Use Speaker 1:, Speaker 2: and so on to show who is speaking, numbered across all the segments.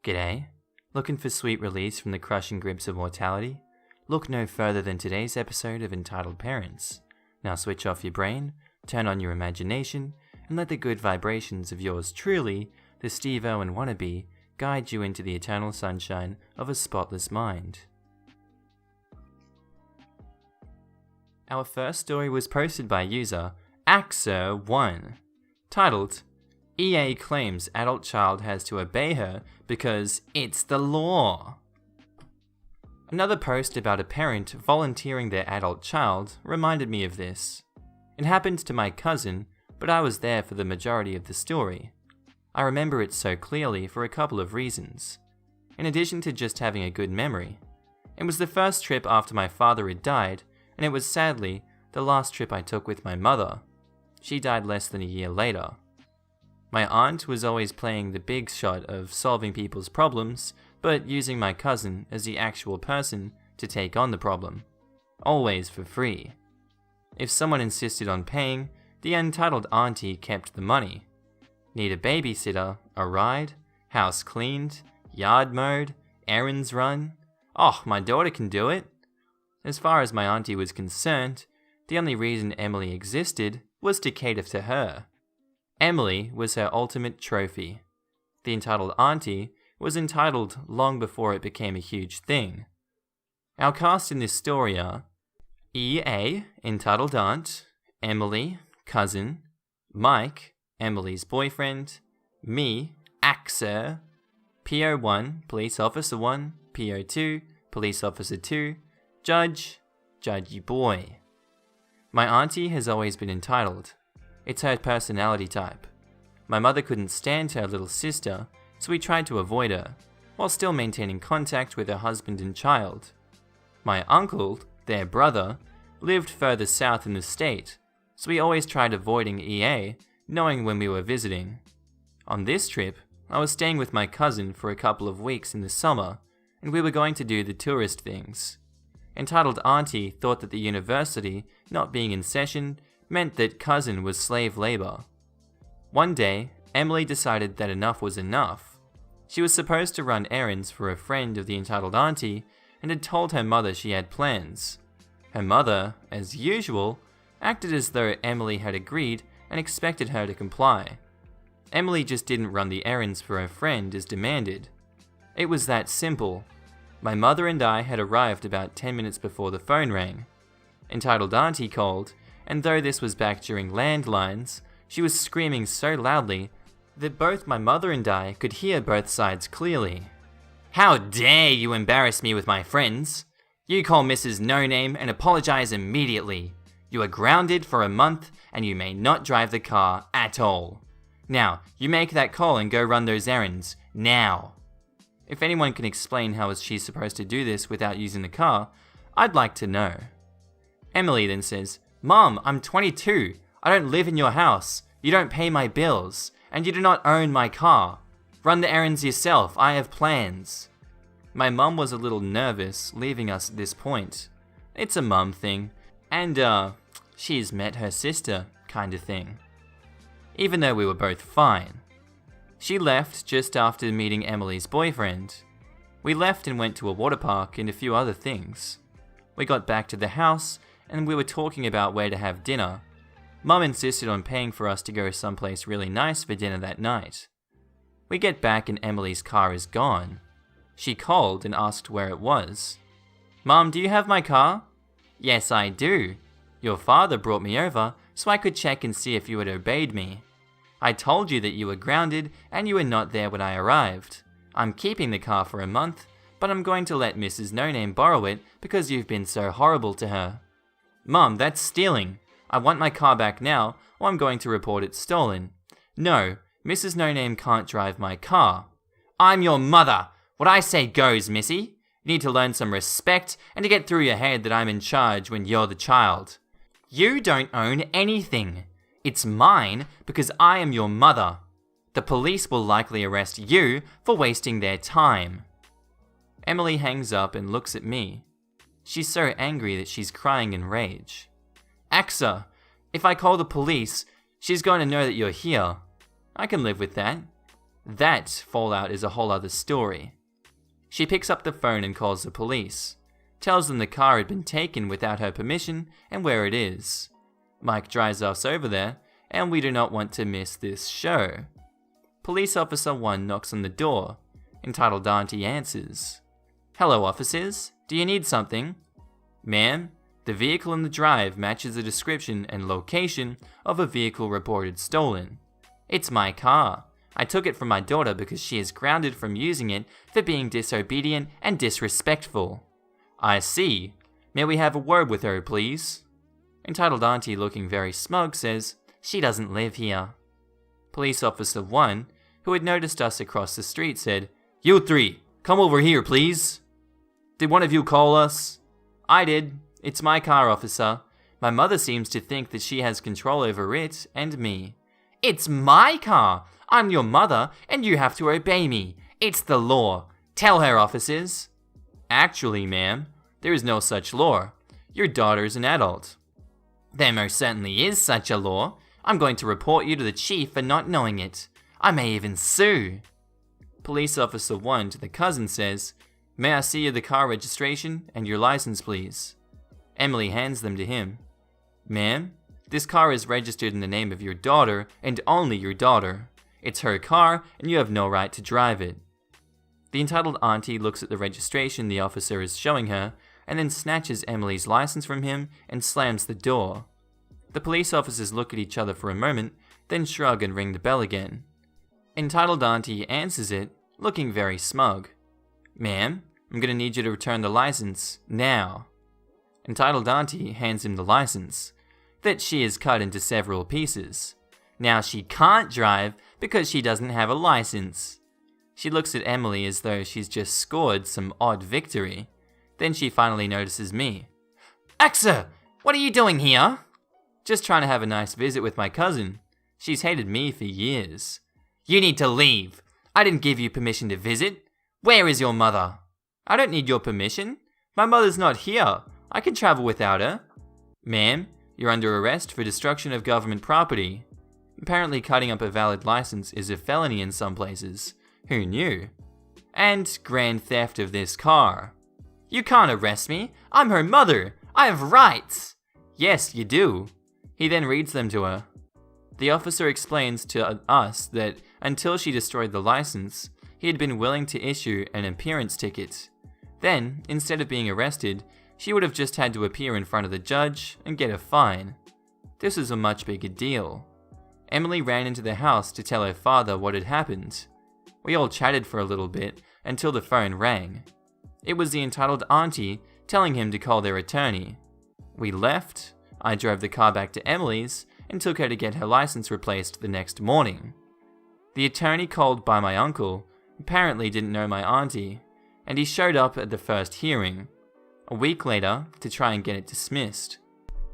Speaker 1: G'day. Looking for sweet release from the crushing grips of mortality? Look no further than today's episode of Entitled Parents. Now switch off your brain, turn on your imagination, and let the good vibrations of yours truly, the Steve Owen wannabe, guide you into the eternal sunshine of a spotless mind. Our first story was posted by user Axer1, titled, EA claims adult child has to obey her because it's the law. Another post about a parent volunteering their adult child reminded me of this. It happened to my cousin, but I was there for the majority of the story. I remember it so clearly for a couple of reasons. In addition to just having a good memory, it was the first trip after my father had died, and it was sadly the last trip I took with my mother. She died less than a year later. My aunt was always playing the big shot of solving people's problems, but using my cousin as the actual person to take on the problem. Always for free. If someone insisted on paying, the entitled auntie kept the money. Need a babysitter, a ride, house cleaned, yard mowed, errands run? Oh, my daughter can do it. As far as my auntie was concerned, the only reason Emily existed was to cater to her. Emily was her ultimate trophy. The entitled auntie was entitled long before it became a huge thing. Our cast in this story are EA, entitled aunt, Emily, cousin, Mike, Emily's boyfriend, me, Axer, PO1, police officer 1, PO2, police officer 2, judge, judgy boy. My auntie has always been entitled. It's her personality type. My mother couldn't stand her little sister, so we tried to avoid her, while still maintaining contact with her husband and child. My uncle, their brother, lived further south in the state, so we always tried avoiding EA, knowing when we were visiting. On this trip, I was staying with my cousin for a couple of weeks in the summer, and we were going to do the tourist things. Entitled auntie thought that the university, not being in session, meant that cousin was slave labor. One day, Emily decided that enough was enough. She was supposed to run errands for a friend of the entitled auntie and had told her mother she had plans. Her mother, as usual, acted as though Emily had agreed and expected her to comply. Emily just didn't run the errands for her friend as demanded. It was that simple. My mother and I had arrived about 10 minutes before the phone rang. Entitled auntie called, and though this was back during landlines, she was screaming so loudly that both my mother and I could hear both sides clearly. How dare you embarrass me with my friends? You call Mrs. No Name and apologize immediately. You are grounded for a month and you may not drive the car at all. Now, you make that call and go run those errands, now. If anyone can explain how is she supposed to do this without using the car, I'd like to know. Emily then says, Mom, I'm 22. I don't live in your house. You don't pay my bills. And you do not own my car. Run the errands yourself. I have plans. My mum was a little nervous leaving us at this point. It's a mum thing. And, she's met her sister kind of thing. Even though we were both fine. She left just after meeting Emily's boyfriend. We left and went to a water park and a few other things. We got back to the house and we were talking about where to have dinner. Mum insisted on paying for us to go someplace really nice for dinner that night. We get back and Emily's car is gone. She called and asked where it was. Mum, do you have my car? Yes, I do. Your father brought me over so I could check and see if you had obeyed me. I told you that you were grounded and you were not there when I arrived. I'm keeping the car for a month, but I'm going to let Mrs. No Name borrow it because you've been so horrible to her. Mum, that's stealing. I want my car back now, or I'm going to report it stolen. No, Mrs. No Name can't drive my car. I'm your mother. What I say goes, Missy. You need to learn some respect and to get through your head that I'm in charge when you're the child. You don't own anything. It's mine because I am your mother. The police will likely arrest you for wasting their time. Emily hangs up and looks at me. She's so angry that she's crying in rage. Axer, if I call the police, she's going to know that you're here. I can live with that. That fallout is a whole other story. She picks up the phone and calls the police, tells them the car had been taken without her permission and where it is. Mike drives us over there, and we do not want to miss this show. Police Officer 1 knocks on the door. Entitled Auntie answers. "Hello, officers. Do you need something?" "Ma'am, the vehicle in the drive matches the description and location of a vehicle reported stolen. It's my car. I took it from my daughter because she is grounded from using it for being disobedient and disrespectful." "I see. May we have a word with her, please?" Entitled Auntie, looking very smug, says, "She doesn't live here." Police Officer 1, who had noticed us across the street, said, "You three, come over here, please." "Did one of you call us?" "I did. It's my car, officer. My mother seems to think that she has control over it and me." "It's my car. I'm your mother, and you have to obey me. It's the law. Tell her, officers." "Actually, ma'am, there is no such law. Your daughter's an adult." "There most certainly is such a law. I'm going to report you to the chief for not knowing it. I may even sue." Police Officer 1 to the cousin says, "May I see the car registration and your license, please?" Emily hands them to him. "Ma'am, this car is registered in the name of your daughter and only your daughter. It's her car and you have no right to drive it." The entitled auntie looks at the registration the officer is showing her and then snatches Emily's license from him and slams the door. The police officers look at each other for a moment, then shrug and ring the bell again. Entitled auntie answers it, looking very smug. "Ma'am, I'm gonna need you to return the license, now." Entitled auntie hands him the license, that she is cut into several pieces. Now she can't drive because she doesn't have a license. She looks at Emily as though she's just scored some odd victory. Then she finally notices me. "Axa, what are you doing here?" "Just trying to have a nice visit with my cousin. She's hated me for years." "You need to leave. I didn't give you permission to visit. Where is your mother?" "I don't need your permission. My mother's not here. I can travel without her." "Ma'am, you're under arrest for destruction of government property." Apparently cutting up a valid license is a felony in some places. Who knew? "And grand theft of this car." "You can't arrest me. I'm her mother. I have rights." "Yes, you do." He then reads them to her. The officer explains to us that until she destroyed the license, he had been willing to issue an appearance ticket. Then, instead of being arrested, she would have just had to appear in front of the judge and get a fine. This was a much bigger deal. Emily ran into the house to tell her father what had happened. We all chatted for a little bit until the phone rang. It was the entitled auntie telling him to call their attorney. We left. I drove the car back to Emily's and took her to get her license replaced the next morning. The attorney called by my uncle apparently didn't know my auntie, and he showed up at the first hearing, a week later, to try and get it dismissed.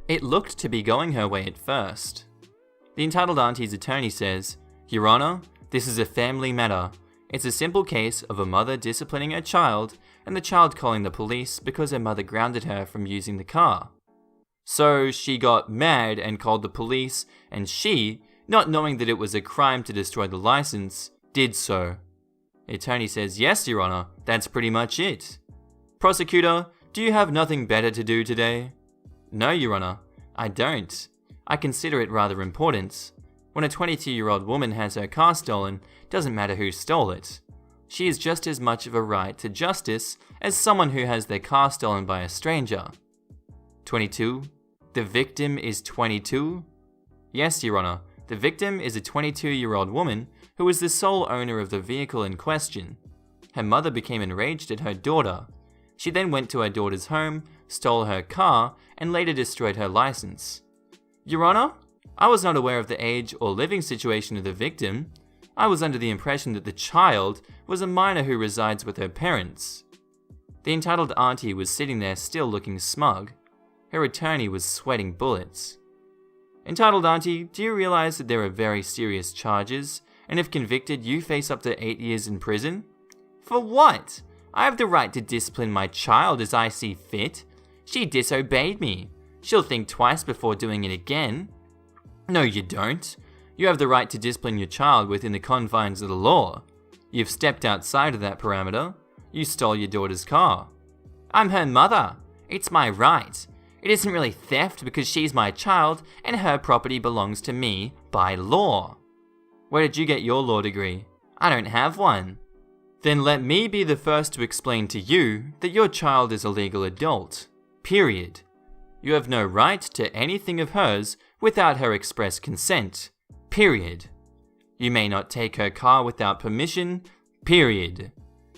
Speaker 1: It looked to be going her way at first. The entitled auntie's attorney says, "Your Honor, this is a family matter. It's a simple case of a mother disciplining her child and the child calling the police because her mother grounded her from using the car. So she got mad and called the police, and she, not knowing that it was a crime to destroy the license, did so." The attorney says, "Yes, Your Honor, that's pretty much it." "Prosecutor, do you have nothing better to do today?" "No, Your Honor, I don't. I consider it rather important. When a 22-year-old woman has her car stolen, doesn't matter who stole it. She is just as much of a right to justice as someone who has their car stolen by a stranger." 22. The victim is 22? "Yes, Your Honor. The victim is a 22-year-old woman who was the sole owner of the vehicle in question. Her mother became enraged at her daughter. She then went to her daughter's home, stole her car, and later destroyed her license." "Your Honor, I was not aware of the age or living situation of the victim. I was under the impression that the child was a minor who resides with her parents." The entitled auntie was sitting there still looking smug. Her attorney was sweating bullets. "Entitled auntie, do you realize that there are very serious charges, and if convicted, you face up to 8 years in prison?" "For what? I have the right to discipline my child as I see fit. She disobeyed me. She'll think twice before doing it again." "No, you don't. You have the right to discipline your child within the confines of the law. You've stepped outside of that parameter. You stole your daughter's car. I'm her mother. It's my right. It isn't really theft because she's my child and her property belongs to me by law. Where did you get your law degree? I don't have one. Then let me be the first to explain to you that your child is a legal adult. Period. You have no right to anything of hers without her express consent. Period. You may not take her car without permission. Period.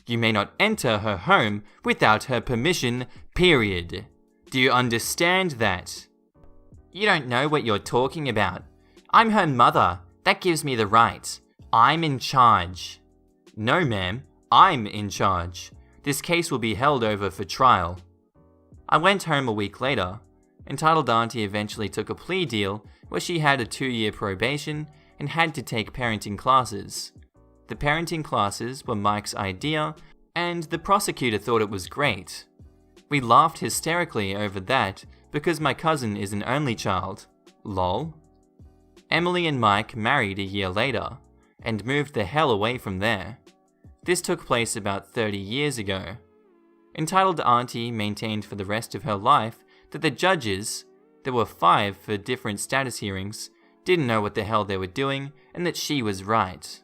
Speaker 1: You may not enter her home without her permission. Period. Do you understand that? You don't know what you're talking about. I'm her mother. That gives me the right. I'm in charge. No, ma'am. I'm in charge. This case will be held over for trial. I went home a week later. Entitled Auntie eventually took a plea deal where she had a 2-year probation and had to take parenting classes. The parenting classes were Mike's idea, and the prosecutor thought it was great. We laughed hysterically over that because my cousin is an only child. Lol. Emily and Mike married a year later and moved the hell away from there. This took place about 30 years ago. Entitled Auntie maintained for the rest of her life that the judges, there were 5 for different status hearings, didn't know what the hell they were doing and that she was right.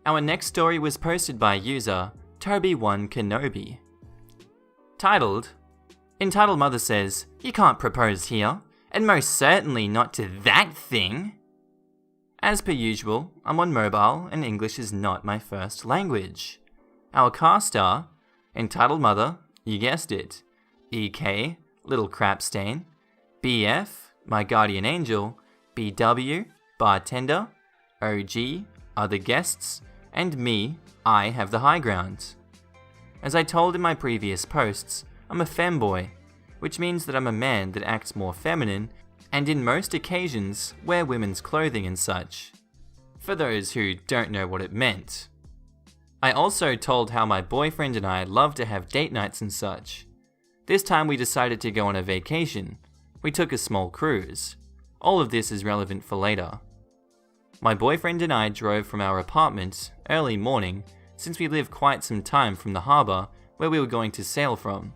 Speaker 1: Our next story was posted by user Toby1Kenobi. Titled, Entitled Mother says, "You can't propose here, and most certainly not to that thing." As per usual, I'm on mobile and English is not my first language. Our cast are Entitled Mother, you guessed it, EK, Little Crap Stain, BF, My Guardian Angel, BW, Bartender, OG, Other Guests, and me, I have the high ground. As I told in my previous posts, I'm a femboy, which means that I'm a man that acts more feminine and in most occasions wear women's clothing and such, for those who don't know what it meant. I also told how my boyfriend and I love to have date nights and such. This time we decided to go on a vacation. We took a small cruise. All of this is relevant for later. My boyfriend and I drove from our apartment early morning since we live quite some time from the harbour where we were going to sail from.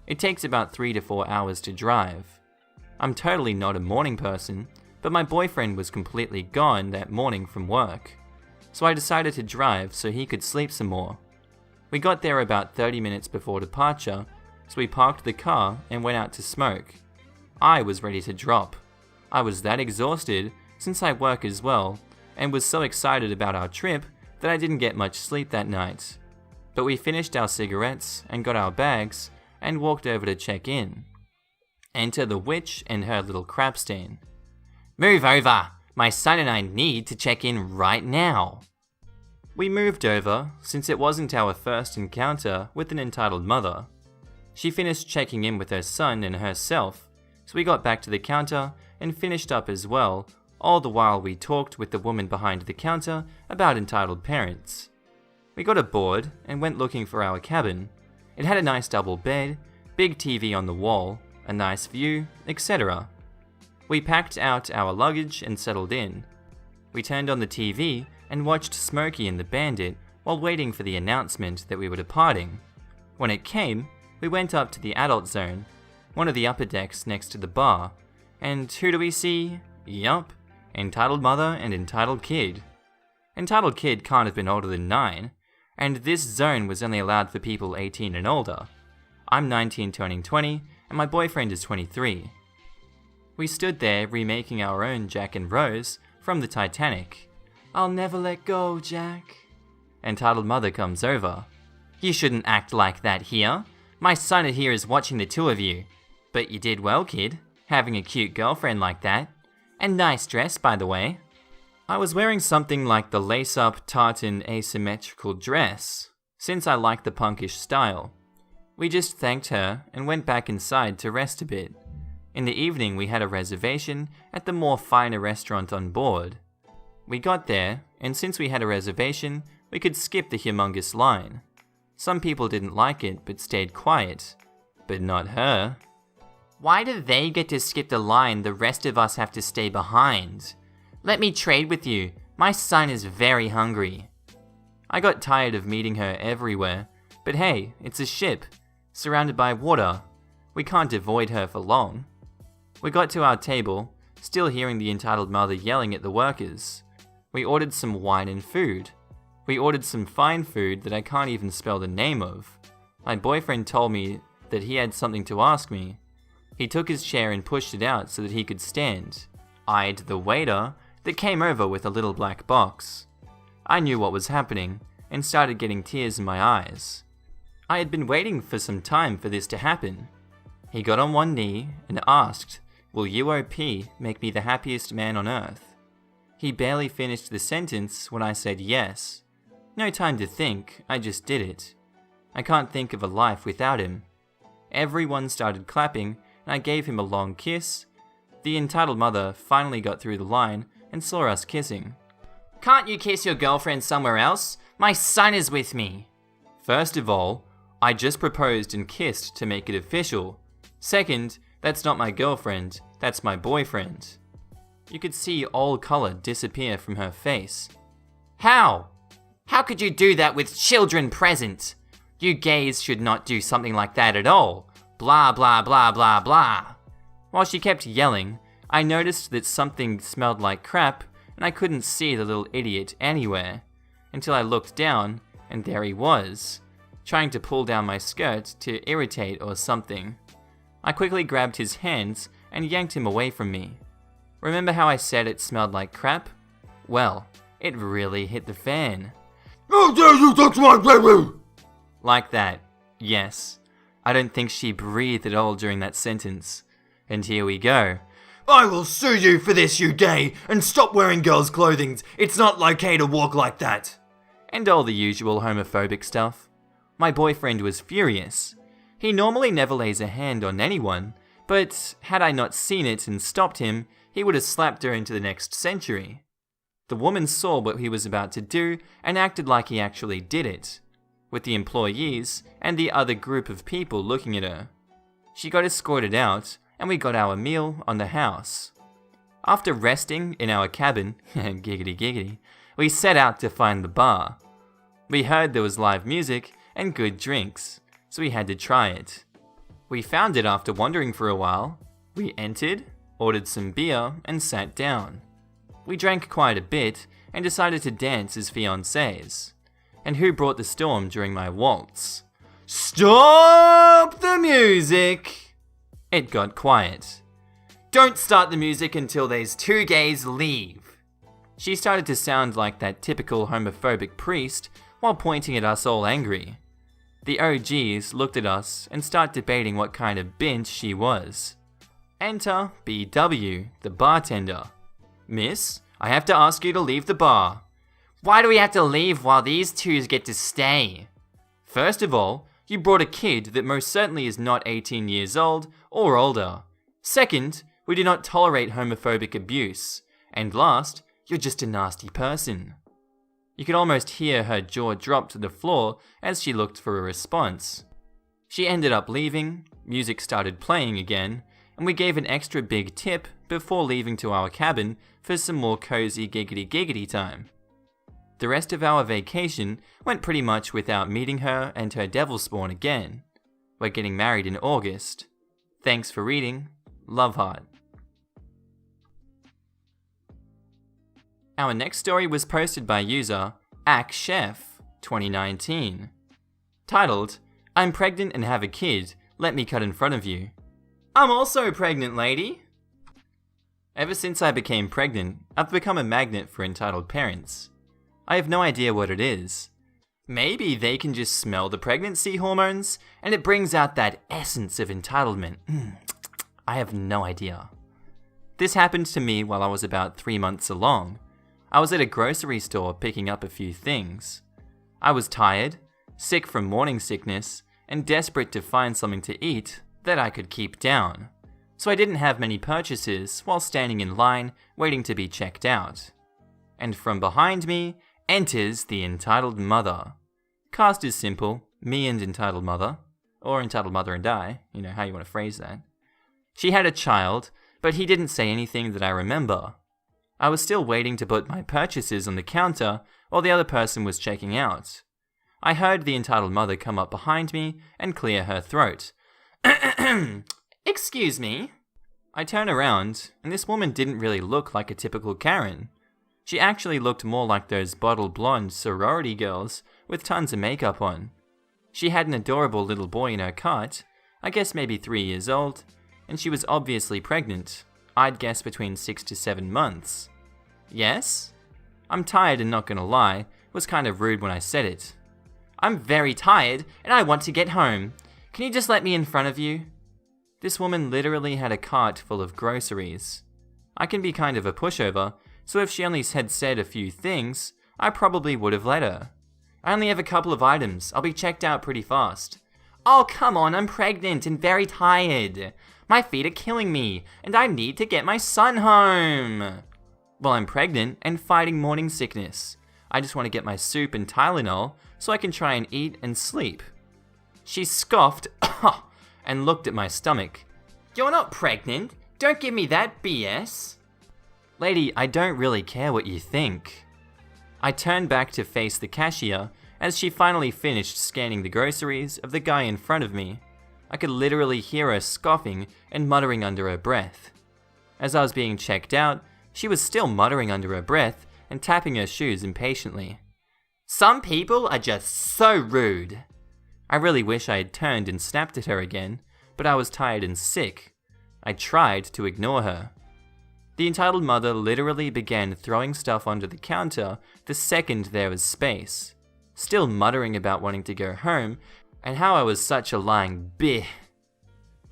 Speaker 1: It takes about 3 to 4 hours to drive. I'm totally not a morning person, but my boyfriend was completely gone that morning from work. So I decided to drive so he could sleep some more. We got there about 30 minutes before departure, so we parked the car and went out to smoke. I was ready to drop. I was that exhausted since I work as well, and was so excited about our trip that I didn't get much sleep that night. But we finished our cigarettes and got our bags and walked over to check in. Enter the witch and her little crap stain. "Move over! My son and I need to check in right now." We moved over since it wasn't our first encounter with an entitled mother. She finished checking in with her son and herself, so we got back to the counter and finished up as well, all the while we talked with the woman behind the counter about entitled parents. We got a board and went looking for our cabin. It had a nice double bed, big TV on the wall, a nice view, etc. We packed out our luggage and settled in. We turned on the TV and watched Smokey and the Bandit while waiting for the announcement that we were departing. When it came, we went up to the adult zone, one of the upper decks next to the bar, and who do we see? Yup, Entitled Mother and Entitled Kid. Entitled Kid can't have been older than 9, and this zone was only allowed for people 18 and older. I'm 19 turning 20, and my boyfriend is 23. We stood there remaking our own Jack and Rose from the Titanic. "I'll never let go, Jack." Entitled Mother comes over. "You shouldn't act like that here. My son here is watching the two of you. But you did well, kid, having a cute girlfriend like that. And nice dress, by the way." I was wearing something like the lace-up tartan asymmetrical dress, since I like the punkish style. We just thanked her and went back inside to rest a bit. In the evening we had a reservation at the more finer restaurant on board. We got there, and since we had a reservation, we could skip the humongous line. Some people didn't like it but stayed quiet. But not her. "Why do they get to skip the line the rest of us have to stay behind? Let me trade with you. My son is very hungry. I got tired of meeting her everywhere, but hey, it's a ship, surrounded by water. We can't avoid her for long. We got to our table, still hearing the entitled mother yelling at the workers. We ordered some wine and food. We ordered some fine food that I can't even spell the name of. My boyfriend told me that he had something to ask me. He took his chair and pushed it out so that he could stand. Eyed the waiter that came over with a little black box. I knew what was happening and started getting tears in my eyes. I had been waiting for some time for this to happen. He got on one knee and asked, "Will UOP make me the happiest man on earth?" He barely finished the sentence when I said yes. No time to think, I just did it. I can't think of a life without him. Everyone started clapping and I gave him a long kiss. The entitled mother finally got through the line and saw us kissing. "Can't you kiss your girlfriend somewhere else? My son is with me." First of all, I just proposed and kissed to make it official. Second, that's not my girlfriend, that's my boyfriend. You could see all color disappear from her face. How? How could you do that with children present? You gays should not do something like that at all. Blah blah blah blah blah. While she kept yelling, I noticed that something smelled like crap and I couldn't see the little idiot anywhere. Until I looked down and there he was, trying to pull down my skirt to irritate or something. I quickly grabbed his hands and yanked him away from me. Remember how I said it smelled like crap? Well, it really hit the fan. "How dare you touch my baby!" Like that, yes. I don't think she breathed at all during that sentence. And here we go. "I will sue you for this, you gay, and stop wearing girls' clothing. It's not okay to walk like that." And all the usual homophobic stuff. My boyfriend was furious. He normally never lays a hand on anyone, but had I not seen it and stopped him, he would have slapped her into the next century. The woman saw what he was about to do and acted like he actually did it, with the employees and the other group of people looking at her. She got escorted out, and we got our meal on the house. After resting in our cabin, giggity giggity, we set out to find the bar. We heard there was live music and good drinks, so we had to try it. We found it after wandering for a while. We entered, ordered some beer, and sat down. We drank quite a bit and decided to dance as fiancés. And who brought the storm during my waltz? Stop the music! It got quiet. Don't start the music until these two gays leave. She started to sound like that typical homophobic priest while pointing at us all angry. The OGs looked at us and started debating what kind of bitch she was. Enter BW, the bartender. "Miss, I have to ask you to leave the bar." "Why do we have to leave while these twos get to stay?" "First of all, you brought a kid that most certainly is not 18 years old or older. Second, we do not tolerate homophobic abuse. And last, you're just a nasty person." You could almost hear her jaw drop to the floor as she looked for a response. She ended up leaving, music started playing again, and we gave an extra big tip before leaving to our cabin for some more cozy giggity giggity time. The rest of our vacation went pretty much without meeting her and her devil spawn again. We're getting married in August. Thanks for reading. Love heart. Our next story was posted by user AckChef 2019. Titled, "I'm pregnant and have a kid. Let me cut in front of you." I'm also pregnant, lady. Ever since I became pregnant, I've become a magnet for entitled parents. I have no idea what it is. Maybe they can just smell the pregnancy hormones and it brings out that essence of entitlement. I have no idea. This happened to me while I was about 3 months along. I was at a grocery store picking up a few things. I was tired, sick from morning sickness, and desperate to find something to eat that I could keep down. So I didn't have many purchases while standing in line waiting to be checked out. And from behind me enters the entitled mother. Cast is simple, me and entitled mother, or entitled mother and I, you know how you want to phrase that. She had a child, but he didn't say anything that I remember. I was still waiting to put my purchases on the counter while the other person was checking out. I heard the entitled mother come up behind me and clear her throat. Excuse me? I turn around, and this woman didn't really look like a typical Karen. She actually looked more like those bottle blonde sorority girls with tons of makeup on. She had an adorable little boy in her cart, I guess maybe 3 years old, and she was obviously pregnant. I'd guess between 6 to 7 months. Yes? I'm tired and not gonna lie, was kind of rude when I said it. I'm very tired and I want to get home. Can you just let me in front of you? This woman literally had a cart full of groceries. I can be kind of a pushover, so if she only had said a few things, I probably would have let her. I only have a couple of items, I'll be checked out pretty fast. Oh come on, I'm pregnant and very tired. My feet are killing me, and I need to get my son home. Well, I'm pregnant and fighting morning sickness. I just want to get my soup and Tylenol so I can try and eat and sleep. She scoffed and looked at my stomach. You're not pregnant. Don't give me that BS. Lady, I don't really care what you think. I turned back to face the cashier as she finally finished scanning the groceries of the guy in front of me. I could literally hear her scoffing and muttering under her breath. As I was being checked out, she was still muttering under her breath and tapping her shoes impatiently. Some people are just so rude. I really wish I had turned and snapped at her again, but I was tired and sick. I tried to ignore her. The entitled mother literally began throwing stuff onto the counter the second there was space, still muttering about wanting to go home and how I was such a lying bitch.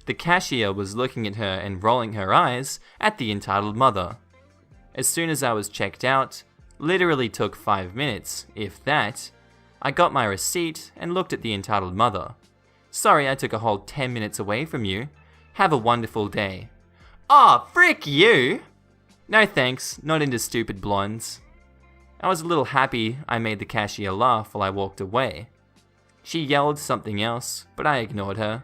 Speaker 1: The cashier was looking at her and rolling her eyes at the entitled mother. As soon as I was checked out, literally took 5 minutes, if that, I got my receipt and looked at the entitled mother. Sorry I took a whole 10 minutes away from you. Have a wonderful day. Aw, frick you! No thanks, not into stupid blondes. I was a little happy I made the cashier laugh while I walked away. She yelled something else, but I ignored her.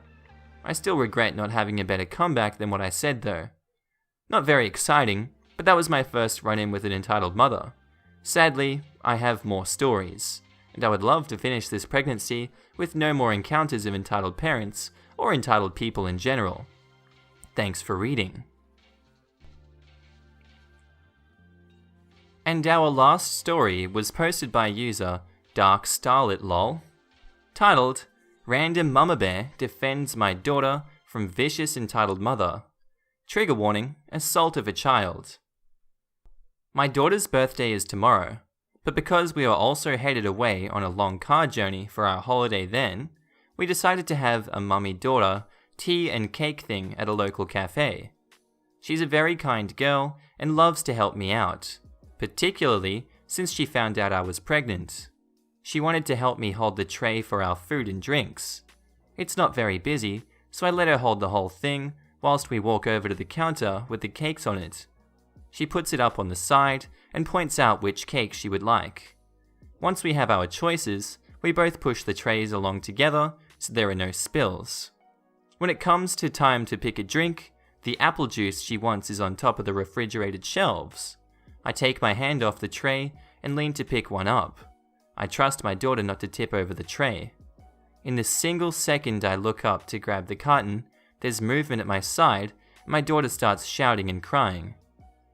Speaker 1: I still regret not having a better comeback than what I said though. Not very exciting, but that was my first run-in with an entitled mother. Sadly, I have more stories, and I would love to finish this pregnancy with no more encounters of entitled parents or entitled people in general. Thanks for reading. And our last story was posted by user DarkStarletlol, titled, Random Mama Bear Defends My Daughter from Vicious Entitled Mother. Trigger warning, assault of a child. My daughter's birthday is tomorrow, but because we are also headed away on a long car journey for our holiday then, we decided to have a mummy-daughter tea and cake thing at a local cafe. She's a very kind girl and loves to help me out, particularly since she found out I was pregnant. She wanted to help me hold the tray for our food and drinks. It's not very busy, so I let her hold the whole thing whilst we walk over to the counter with the cakes on it. She puts it up on the side and points out which cake she would like. Once we have our choices, we both push the trays along together so there are no spills. When it comes to time to pick a drink, the apple juice she wants is on top of the refrigerated shelves. I take my hand off the tray and lean to pick one up. I trust my daughter not to tip over the tray. In the single second I look up to grab the carton, there's movement at my side, and my daughter starts shouting and crying.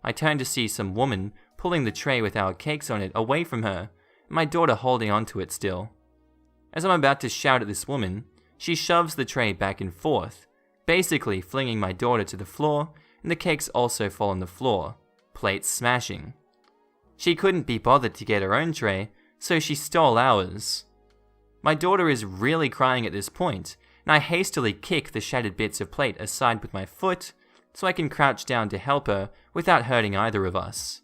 Speaker 1: I turn to see some woman pulling the tray with our cakes on it away from her, and my daughter holding onto it still. As I'm about to shout at this woman, she shoves the tray back and forth, basically flinging my daughter to the floor, and the cakes also fall on the floor, plates smashing. She couldn't be bothered to get her own tray, so she stole ours. My daughter is really crying at this point, and I hastily kick the shattered bits of plate aside with my foot, so I can crouch down to help her without hurting either of us.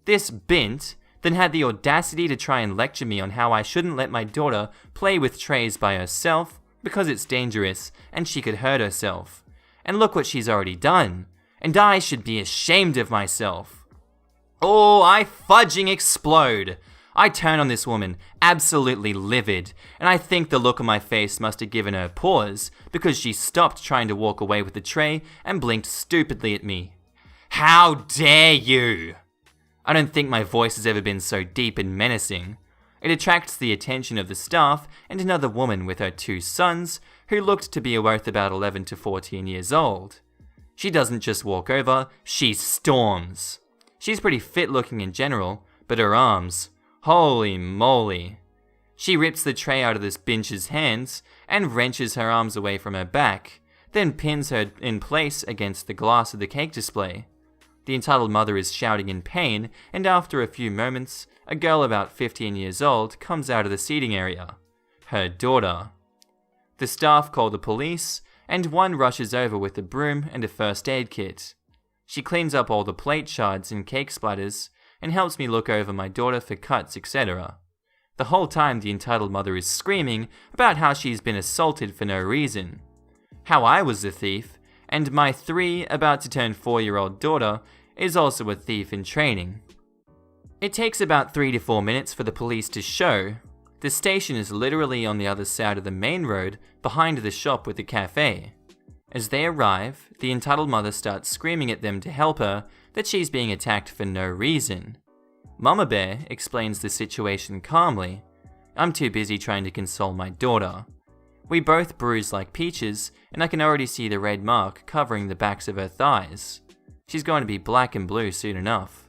Speaker 1: This bint then had the audacity to try and lecture me on how I shouldn't let my daughter play with trays by herself because it's dangerous and she could hurt herself. And look what she's already done, and I should be ashamed of myself. Oh, I fudging explode. I turn on this woman, absolutely livid, and I think the look on my face must have given her pause because she stopped trying to walk away with the tray and blinked stupidly at me. How dare you! I don't think my voice has ever been so deep and menacing. It attracts the attention of the staff and another woman with her 2 sons, who looked to be both about 11 to 14 years old. She doesn't just walk over, she storms. She's pretty fit looking in general, but her arms, holy moly. She rips the tray out of this binge's hands and wrenches her arms away from her back, then pins her in place against the glass of the cake display. The entitled mother is shouting in pain, and after a few moments, a girl about 15 years old comes out of the seating area. Her daughter. The staff call the police, and one rushes over with a broom and a first aid kit. She cleans up all the plate shards and cake splatters, and helps me look over my daughter for cuts, etc. The whole time the entitled mother is screaming about how she's been assaulted for no reason. How I was the thief, and my 3 about to turn 4-year-old daughter is also a thief in training. It takes about 3 to 4 minutes for the police to show. The station is literally on the other side of the main road behind the shop with the cafe. As they arrive, the entitled mother starts screaming at them to help her that she's being attacked for no reason. Mama Bear explains the situation calmly. I'm too busy trying to console my daughter. We both bruise like peaches, and I can already see the red mark covering the backs of her thighs. She's going to be black and blue soon enough.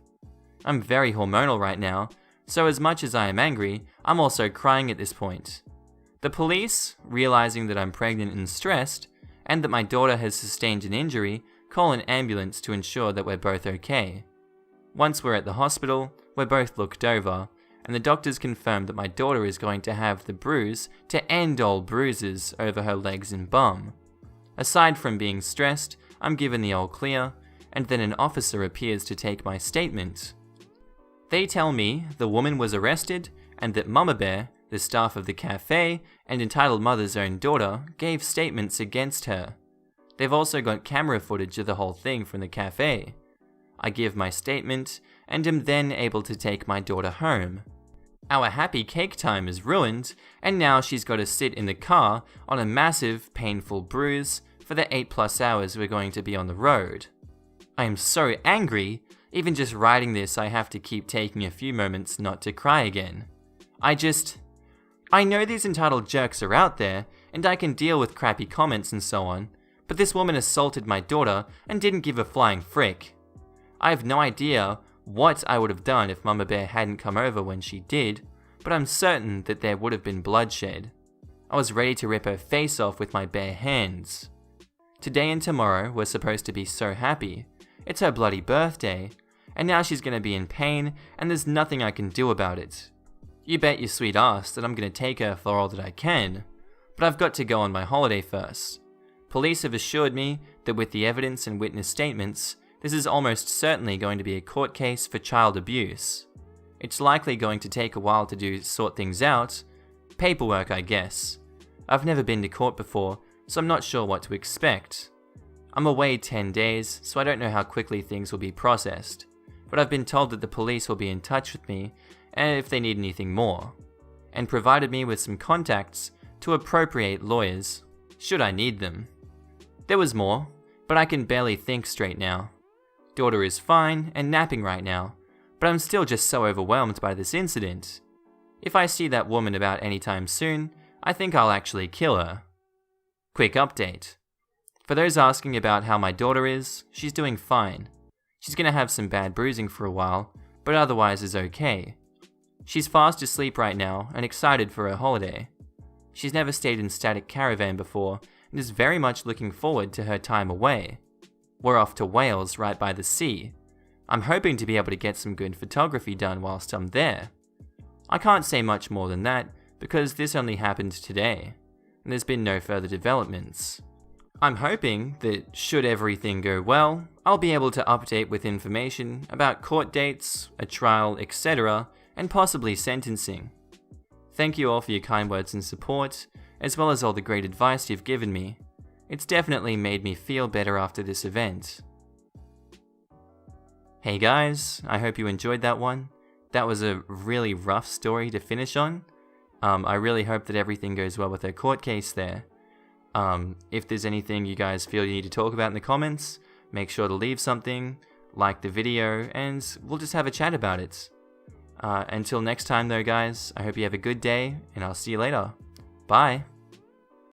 Speaker 1: I'm very hormonal right now, so as much as I am angry, I'm also crying at this point. The police, realizing that I'm pregnant and stressed, and that my daughter has sustained an injury, call an ambulance to ensure that we're both okay. Once we're at the hospital, we're both looked over, and the doctors confirm that my daughter is going to have the bruise to end all bruises over her legs and bum. Aside from being stressed, I'm given the all clear, and then an officer appears to take my statement. They tell me the woman was arrested, and that Mama Bear, the staff of the cafe, and entitled mother's own daughter gave statements against her. They've also got camera footage of the whole thing from the cafe. I give my statement, and am then able to take my daughter home. Our happy cake time is ruined, and now she's got to sit in the car on a massive, painful bruise for the 8+ hours we're going to be on the road. I am so angry, even just writing this I have to keep taking a few moments not to cry again. I know these entitled jerks are out there, and I can deal with crappy comments and so on, but this woman assaulted my daughter and didn't give a flying frick. I have no idea what I would have done if Mama Bear hadn't come over when she did, but I'm certain that there would have been bloodshed. I was ready to rip her face off with my bare hands. Today and tomorrow we're supposed to be so happy. It's her bloody birthday, and now she's gonna be in pain, and there's nothing I can do about it. You bet your sweet ass that I'm gonna take her for all that I can, but I've got to go on my holiday first. Police have assured me that with the evidence and witness statements, this is almost certainly going to be a court case for child abuse. It's likely going to take a while to sort things out. Paperwork, I guess. I've never been to court before, so I'm not sure what to expect. I'm away 10 days, so I don't know how quickly things will be processed, but I've been told that the police will be in touch with me if they need anything more, and provided me with some contacts to appropriate lawyers, should I need them. There was more, but I can barely think straight now. Daughter is fine and napping right now, but I'm still just so overwhelmed by this incident. If I see that woman about any time soon, I think I'll actually kill her. Quick update. For those asking about how my daughter is, she's doing fine. She's gonna have some bad bruising for a while, but otherwise is okay. She's fast asleep right now and excited for her holiday. She's never stayed in static caravan before and is very much looking forward to her time away. We're off to Wales right by the sea. I'm hoping to be able to get some good photography done whilst I'm there. I can't say much more than that because this only happened today, and there's been no further developments. I'm hoping that should everything go well, I'll be able to update with information about court dates, a trial, etc., and possibly sentencing. Thank you all for your kind words and support, as well as all the great advice you've given me. It's definitely made me feel better after this event. Hey guys, I hope you enjoyed that one. That was a really rough story to finish on. I really hope that everything goes well with her court case there. If there's anything you guys feel you need to talk about in the comments, make sure to leave something, like the video, and we'll just have a chat about it. Until next time though guys, I hope you have a good day, and I'll see you later. Bye!